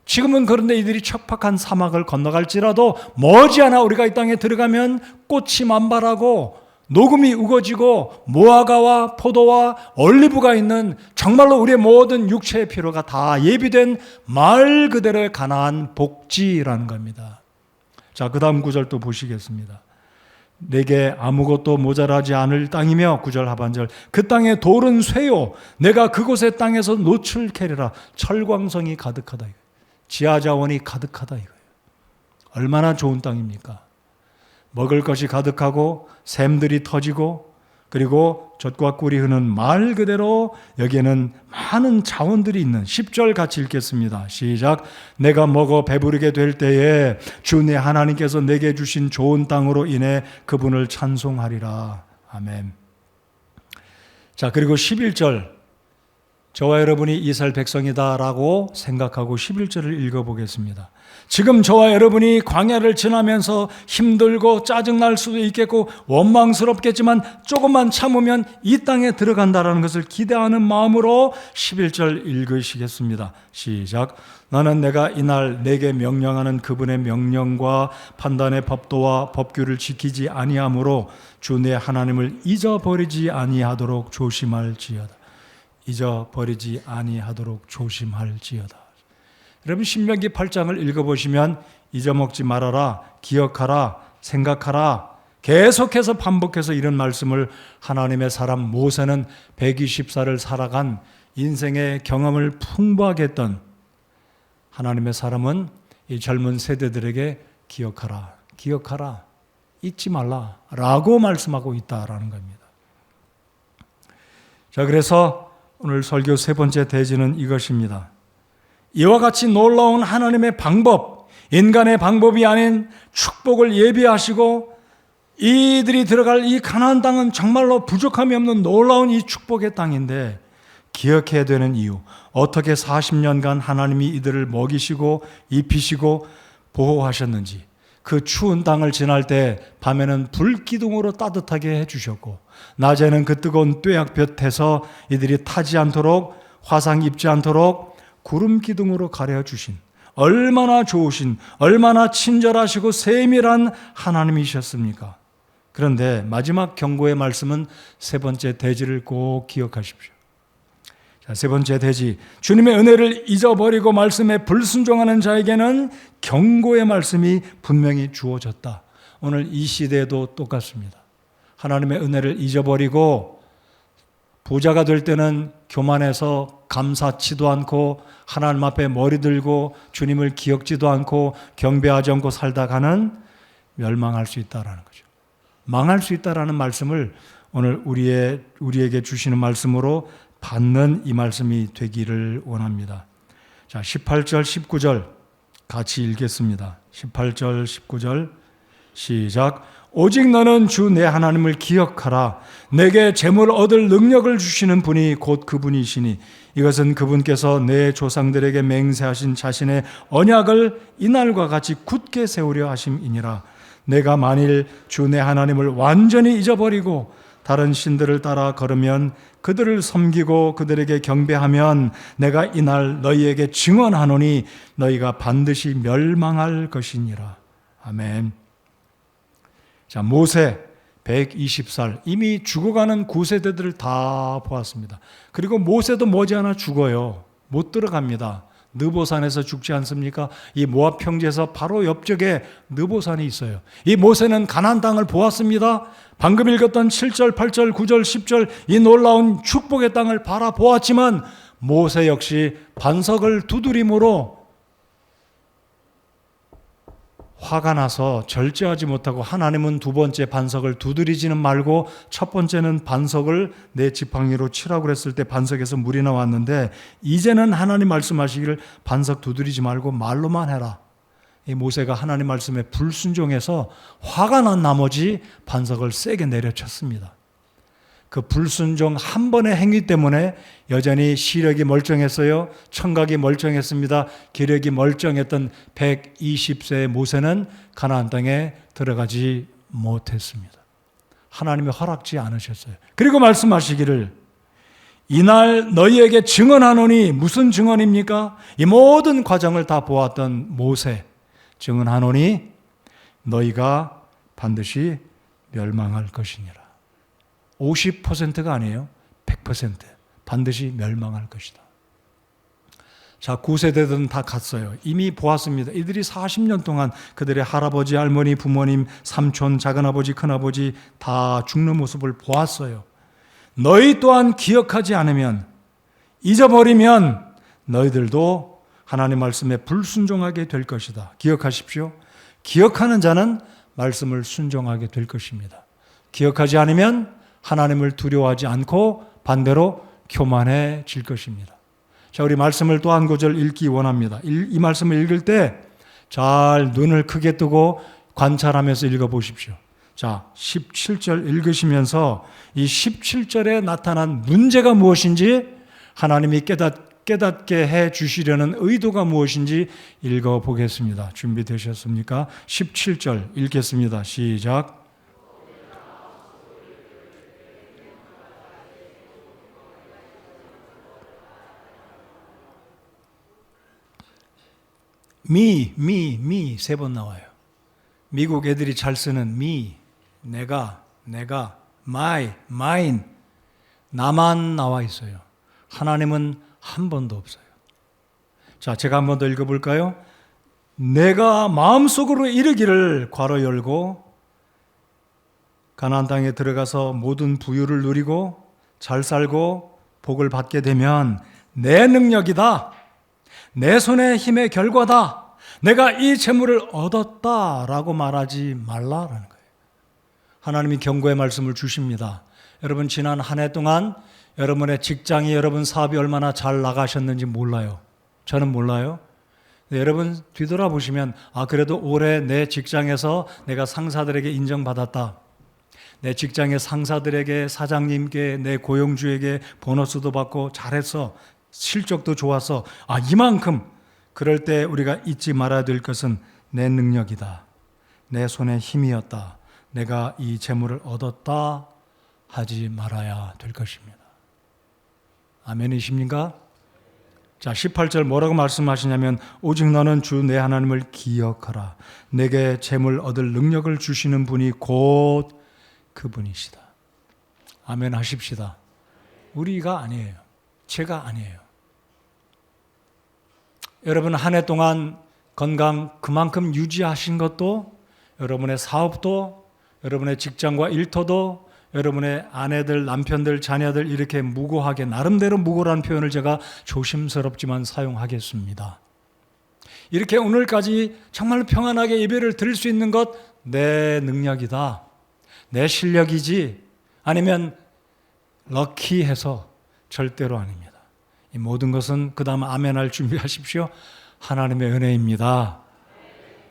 지금은 그런데 이들이 척박한 사막을 건너갈지라도 머지않아 우리가 이 땅에 들어가면 꽃이 만발하고 녹음이 우거지고 무화과와 포도와 올리브가 있는, 정말로 우리의 모든 육체의 필요가 다 예비된 말 그대로의 가나안 복지라는 겁니다. 자, 그 다음 구절 또 보시겠습니다. 내게 아무것도 모자라지 않을 땅이며, 9절 하반절, 그 땅의 돌은 쇠요, 내가 그곳의 땅에서 노출 캐리라. 철광성이 가득하다, 지하자원이 가득하다 이거예요. 얼마나 좋은 땅입니까? 먹을 것이 가득하고 샘들이 터지고, 그리고 젖과 꿀이 흐는 말 그대로 여기에는 많은 자원들이 있는. 10절 같이 읽겠습니다. 시작. 내가 먹어 배부르게 될 때에 주 내 하나님께서 내게 주신 좋은 땅으로 인해 그분을 찬송하리라. 아멘. 자, 그리고 11절, 저와 여러분이 이스라엘 백성이다라고 생각하고 11절을 읽어보겠습니다. 지금 저와 여러분이 광야를 지나면서 힘들고 짜증날 수도 있겠고 원망스럽겠지만 조금만 참으면 이 땅에 들어간다라는 것을 기대하는 마음으로 11절 읽으시겠습니다. 시작. 나는 내가 이날 내게 명령하는 그분의 명령과 판단의 법도와 법규를 지키지 아니하므로 주 내 하나님을 잊어버리지 아니하도록 조심할지어다. 잊어버리지 아니하도록 조심할지어다. 여러분, 신명기 8장을 읽어보시면 잊어먹지 말아라, 기억하라, 생각하라, 계속해서 반복해서 이런 말씀을 하나님의 사람 모세는 120살을 살아간 인생의 경험을 풍부하게 했던 하나님의 사람은 이 젊은 세대들에게 기억하라, 기억하라, 잊지 말라 라고 말씀하고 있다라는 겁니다. 자, 그래서 오늘 설교 세 번째 대지는 이것입니다. 이와 같이 놀라운 하나님의 방법, 인간의 방법이 아닌 축복을 예비하시고 이들이 들어갈 이 가나안 땅은 정말로 부족함이 없는 놀라운 이 축복의 땅인데, 기억해야 되는 이유, 어떻게 40년간 하나님이 이들을 먹이시고 입히시고 보호하셨는지, 그 추운 땅을 지날 때 밤에는 불기둥으로 따뜻하게 해주셨고 낮에는 그 뜨거운 뙤약볕에서 이들이 타지 않도록, 화상 입지 않도록 구름 기둥으로 가려주신, 얼마나 좋으신, 얼마나 친절하시고 세밀한 하나님이셨습니까? 그런데 마지막 경고의 말씀은 세 번째 대지를 꼭 기억하십시오. 자, 세 번째 대지, 주님의 은혜를 잊어버리고 말씀에 불순종하는 자에게는 경고의 말씀이 분명히 주어졌다. 오늘 이 시대에도 똑같습니다. 하나님의 은혜를 잊어버리고 부자가 될 때는 교만해서 감사치도 않고 하나님 앞에 머리 들고 주님을 기억지도 않고 경배하지 않고 살다가는 멸망할 수 있다라는 거죠. 망할 수 있다라는 말씀을 오늘 우리에게 주시는 말씀으로 받는 이 말씀이 되기를 원합니다. 자, 18절, 19절 같이 읽겠습니다. 18절, 19절 시작. 오직 너는 주 내 하나님을 기억하라. 내게 재물 얻을 능력을 주시는 분이 곧 그분이시니 이것은 그분께서 내 조상들에게 맹세하신 자신의 언약을 이날과 같이 굳게 세우려 하심이니라. 내가 만일 주 내 하나님을 완전히 잊어버리고 다른 신들을 따라 걸으면 그들을 섬기고 그들에게 경배하면 내가 이날 너희에게 증언하노니 너희가 반드시 멸망할 것이니라. 아멘. 자, 모세 120살 이미 죽어가는 9세대들을 다 보았습니다. 그리고 모세도 머지않아 죽어요. 못 들어갑니다. 느보산에서 죽지 않습니까? 이 모압 평지에서 바로 옆쪽에 느보산이 있어요. 이 모세는 가나안 땅을 보았습니다. 방금 읽었던 7절, 8절, 9절, 10절 이 놀라운 축복의 땅을 바라보았지만 모세 역시 반석을 두드림으로 화가 나서 절제하지 못하고 하나님은 두 번째 반석을 두드리지는 말고 첫 번째는 반석을 내 지팡이로 치라고 그랬을 때 반석에서 물이 나왔는데 이제는 하나님 말씀하시기를 반석 두드리지 말고 말로만 해라. 이 모세가 하나님 말씀에 불순종해서 화가 난 나머지 반석을 세게 내려쳤습니다. 그 불순종 한 번의 행위 때문에 여전히 시력이 멀쩡했어요. 청각이 멀쩡했습니다. 기력이 멀쩡했던 120세의 모세는 가나안 땅에 들어가지 못했습니다. 하나님이 허락지 않으셨어요. 그리고 말씀하시기를 이날 너희에게 증언하노니 무슨 증언입니까? 이 모든 과정을 다 보았던 모세 증언하노니 너희가 반드시 멸망할 것이니라. 50%가 아니에요. 100% 반드시 멸망할 것이다. 자, 9세대들은 다 갔어요. 이미 보았습니다. 이들이 40년 동안 그들의 할아버지, 할머니, 부모님, 삼촌, 작은아버지, 큰아버지 다 죽는 모습을 보았어요. 너희 또한 기억하지 않으면, 잊어버리면 너희들도 하나님 말씀에 불순종하게 될 것이다. 기억하십시오. 기억하는 자는 말씀을 순종하게 될 것입니다. 기억하지 않으면 하나님을 두려워하지 않고 반대로 교만해질 것입니다. 자, 우리 말씀을 또 한 구절 읽기 원합니다. 이 말씀을 읽을 때 잘 눈을 크게 뜨고 관찰하면서 읽어보십시오. 자, 17절 읽으시면서 이 17절에 나타난 문제가 무엇인지 하나님이 깨닫게 해 주시려는 의도가 무엇인지 읽어보겠습니다. 준비되셨습니까? 17절 읽겠습니다. 시작. me 세 번 나와요. 미국 애들이 잘 쓰는 me, 내가, my, mine, 나만 나와 있어요. 하나님은 한 번도 없어요. 자, 제가 한 번 더 읽어볼까요? 내가 마음속으로 이르기를 괄호 열고 가나안 땅에 들어가서 모든 부유를 누리고 잘 살고 복을 받게 되면 내 능력이다. 내 손의 힘의 결과다. 내가 이 재물을 얻었다라고 말하지 말라라는 거예요. 하나님이 경고의 말씀을 주십니다. 여러분 지난 한 해 동안 여러분의 직장이 여러분 사업이 얼마나 잘 나가셨는지 몰라요. 저는 몰라요. 여러분 뒤돌아보시면 그래도 올해 내 직장에서 내가 상사들에게 인정받았다. 내 직장의 상사들에게 사장님께 내 고용주에게 보너스도 받고 잘했어. 실적도 좋았어. 이만큼. 그럴 때 우리가 잊지 말아야 될 것은 내 능력이다. 내 손의 힘이었다. 내가 이 재물을 얻었다 하지 말아야 될 것입니다. 아멘이십니까? 자, 18절 뭐라고 말씀하시냐면 오직 너는 주 내 하나님을 기억하라. 내게 재물 얻을 능력을 주시는 분이 곧 그분이시다. 아멘 하십시다. 우리가 아니에요. 제가 아니에요. 여러분 한 해 동안 건강 그만큼 유지하신 것도 여러분의 사업도 여러분의 직장과 일터도 여러분의 아내들, 남편들, 자녀들 이렇게 무고하게 나름대로 무고라는 표현을 제가 조심스럽지만 사용하겠습니다. 이렇게 오늘까지 정말 평안하게 예배를 드릴 수 있는 것 내 능력이다. 내 실력이지 아니면 럭키해서 절대로 아닙니다. 이 모든 것은 그 다음 아멘할 준비하십시오. 하나님의 은혜입니다.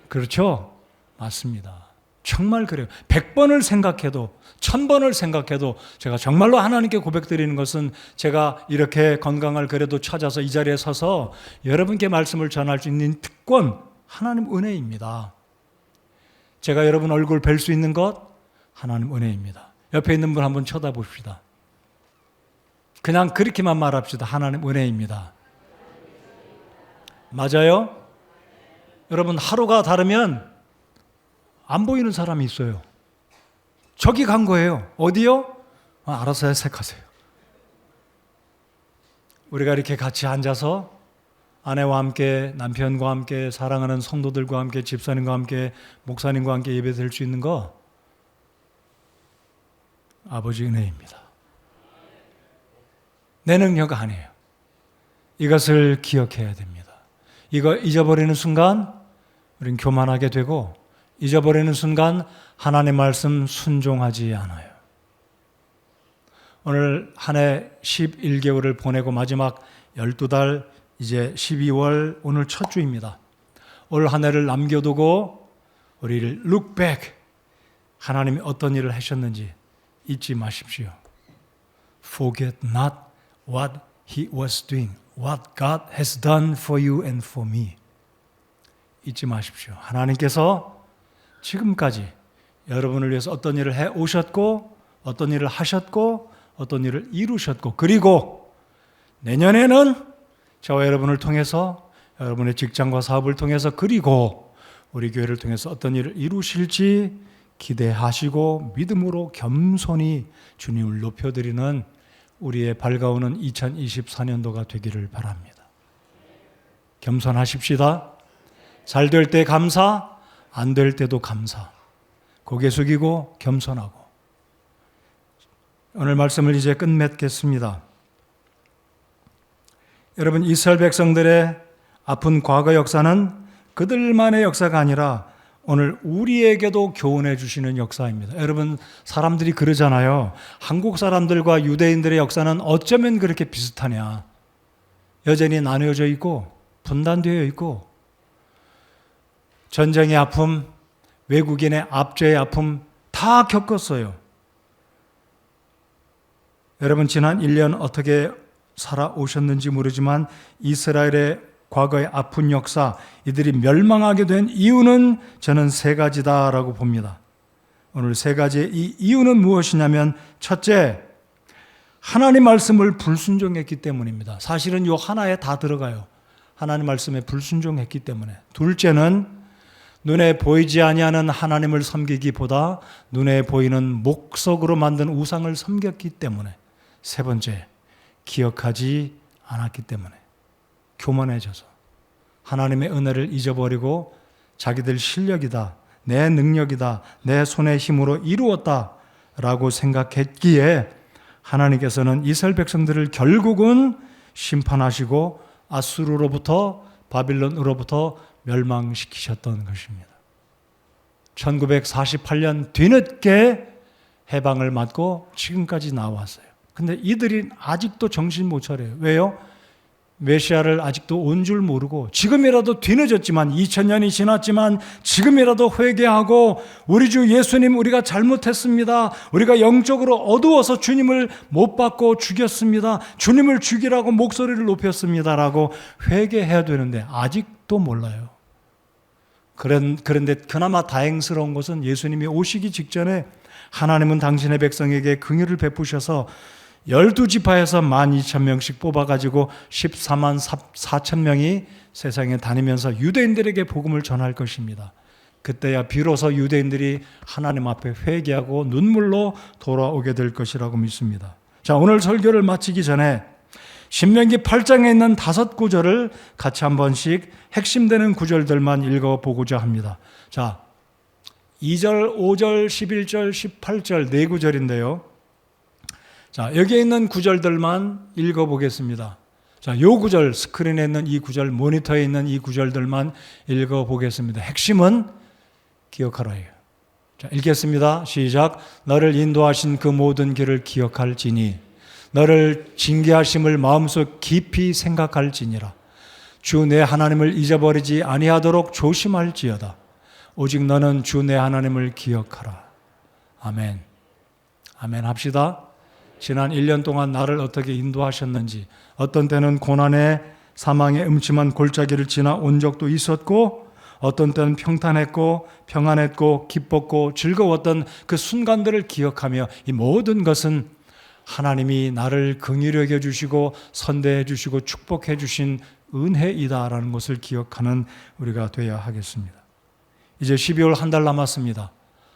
그렇죠? 맞습니다. 정말 그래요. 100번을 생각해도 1000번을 생각해도 제가 정말로 하나님께 고백드리는 것은 제가 이렇게 건강을 그래도 찾아서 이 자리에 서서 여러분께 말씀을 전할 수 있는 특권, 하나님 은혜입니다. 제가 여러분 얼굴 뵐 수 있는 것, 하나님 은혜입니다. 옆에 있는 분 한번 쳐다봅시다. 그냥 그렇게만 말합시다. 하나님 은혜입니다. 맞아요? 여러분 하루가 다르면 안 보이는 사람이 있어요. 저기 간 거예요. 어디요? 알아서 해석하세요. 우리가 이렇게 같이 앉아서 아내와 함께, 남편과 함께, 사랑하는 성도들과 함께, 집사님과 함께, 목사님과 함께 예배 드릴 수 있는 거 아버지 은혜입니다. 내 능력 아니에요. 이것을 기억해야 됩니다. 이거 잊어버리는 순간 우린 교만하게 되고, 잊어버리는 순간 하나님의 말씀 순종하지 않아요. 오늘 한 해 11개월을 보내고 마지막 12달 이제 12월 오늘 첫 주입니다. 올 한 해를 남겨두고 우리를 look back, 하나님이 어떤 일을 하셨는지 잊지 마십시오. Forget not what He was doing, what God has done for you and for me. 잊지 마십시오. 하나님께서 지금까지 여러분을 위해서 어떤 일을 해 오셨고, 어떤 일을 하셨고, 어떤 일을 이루셨고, 그리고 내년에는 저와 여러분을 통해서, 여러분의 직장과 사업을 통해서, 그리고 우리 교회를 통해서 어떤 일을 이루실지 기대하시고 믿음으로 겸손히 주님을 높여드리는 우리의 밝아오는 2024년도가 되기를 바랍니다. 겸손하십시다. 잘 될 때 감사, 안 될 때도 감사. 고개 숙이고 겸손하고. 오늘 말씀을 이제 끝맺겠습니다. 여러분, 이스라엘 백성들의 아픈 과거 역사는 그들만의 역사가 아니라 오늘 우리에게도 교훈해 주시는 역사입니다. 여러분, 사람들이 그러잖아요. 한국 사람들과 유대인들의 역사는 어쩌면 그렇게 비슷하냐. 여전히 나누어져 있고 분단되어 있고 전쟁의 아픔, 외국인의 압제의 아픔 다 겪었어요. 여러분, 지난 1년 어떻게 살아오셨는지 모르지만 이스라엘의 과거의 아픈 역사, 이들이 멸망하게 된 이유는 저는 세 가지다라고 봅니다. 오늘 세 가지의 이 이유는 무엇이냐면, 첫째, 하나님 말씀을 불순종했기 때문입니다. 사실은 요 하나에 다 들어가요. 하나님 말씀에 불순종했기 때문에. 둘째는 눈에 보이지 아니하는 하나님을 섬기기보다 눈에 보이는 목석으로 만든 우상을 섬겼기 때문에. 세 번째, 기억하지 않았기 때문에. 교만해져서 하나님의 은혜를 잊어버리고 자기들 실력이다, 내 능력이다, 내 손의 힘으로 이루었다라고 생각했기에 하나님께서는 이스라엘 백성들을 결국은 심판하시고 아수르로부터, 바빌론으로부터 멸망시키셨던 것입니다. 1948년 뒤늦게 해방을 맞고 지금까지 나왔어요. 근데 이들이 아직도 정신 못 차려요. 왜요? 메시아를 아직도 온 줄 모르고, 지금이라도 뒤늦었지만 2000년이 지났지만 지금이라도 회개하고 우리 주 예수님, 우리가 잘못했습니다. 우리가 영적으로 어두워서 주님을 못 받고 죽였습니다. 주님을 죽이라고 목소리를 높였습니다라고 회개해야 되는데 아직도 몰라요. 그런데 그나마 다행스러운 것은 예수님이 오시기 직전에 하나님은 당신의 백성에게 긍휼을 베푸셔서 12지파에서 12,000명씩 뽑아가지고 14만 4천 명이 세상에 다니면서 유대인들에게 복음을 전할 것입니다. 그때야 비로소 유대인들이 하나님 앞에 회개하고 눈물로 돌아오게 될 것이라고 믿습니다. 자, 오늘 설교를 마치기 전에 신명기 8장에 있는 5구절을 같이 한 번씩 핵심되는 구절들만 읽어보고자 합니다. 자, 2절, 5절, 11절, 18절 네 구절인데요. 자, 여기에 있는 구절들만 읽어보겠습니다. 자, 요 구절, 스크린에 있는 이 구절, 모니터에 있는 이 구절들만 읽어보겠습니다. 핵심은 기억하라예요. 자, 읽겠습니다. 시작. 너를 인도하신 그 모든 길을 기억할지니 너를 징계하심을 마음속 깊이 생각할지니라. 주 내 하나님을 잊어버리지 아니하도록 조심할지어다. 오직 너는 주 내 하나님을 기억하라. 아멘. 아멘 합시다. 지난 1년 동안 나를 어떻게 인도하셨는지, 어떤 때는 고난의 사망의 음침한 골짜기를 지나 온 적도 있었고, 어떤 때는 평탄했고 평안했고 기뻤고 즐거웠던 그 순간들을 기억하며, 이 모든 것은 하나님이 나를 긍휼히 여겨주시고 선대해 주시고 축복해 주신 은혜이다라는 것을 기억하는 우리가 되어야 하겠습니다. 이제 12월 한 달 남았습니다.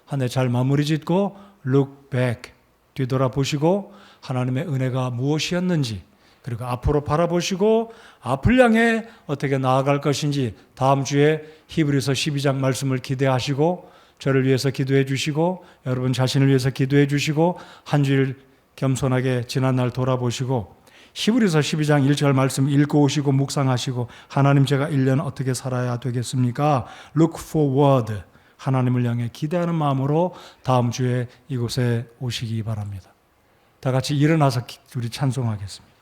한 해 잘 마무리 짓고 look back, 뒤돌아보시고 하나님의 은혜가 무엇이었는지, 그리고 앞으로 바라보시고 앞을 향해 어떻게 나아갈 것인지 다음 주에 히브리서 12장 말씀을 기대하시고 저를 위해서 기도해 주시고 여러분 자신을 위해서 기도해 주시고 한 주일 겸손하게 지난날 돌아보시고 히브리서 12장 1절 말씀 읽고 오시고 묵상하시고 하나님 제가 1년 어떻게 살아야 되겠습니까? Look forward, 하나님을 향해 기대하는 마음으로 다음 주에 이곳에 오시기 바랍니다. 다 같이 일어나서 우리 찬송하겠습니다.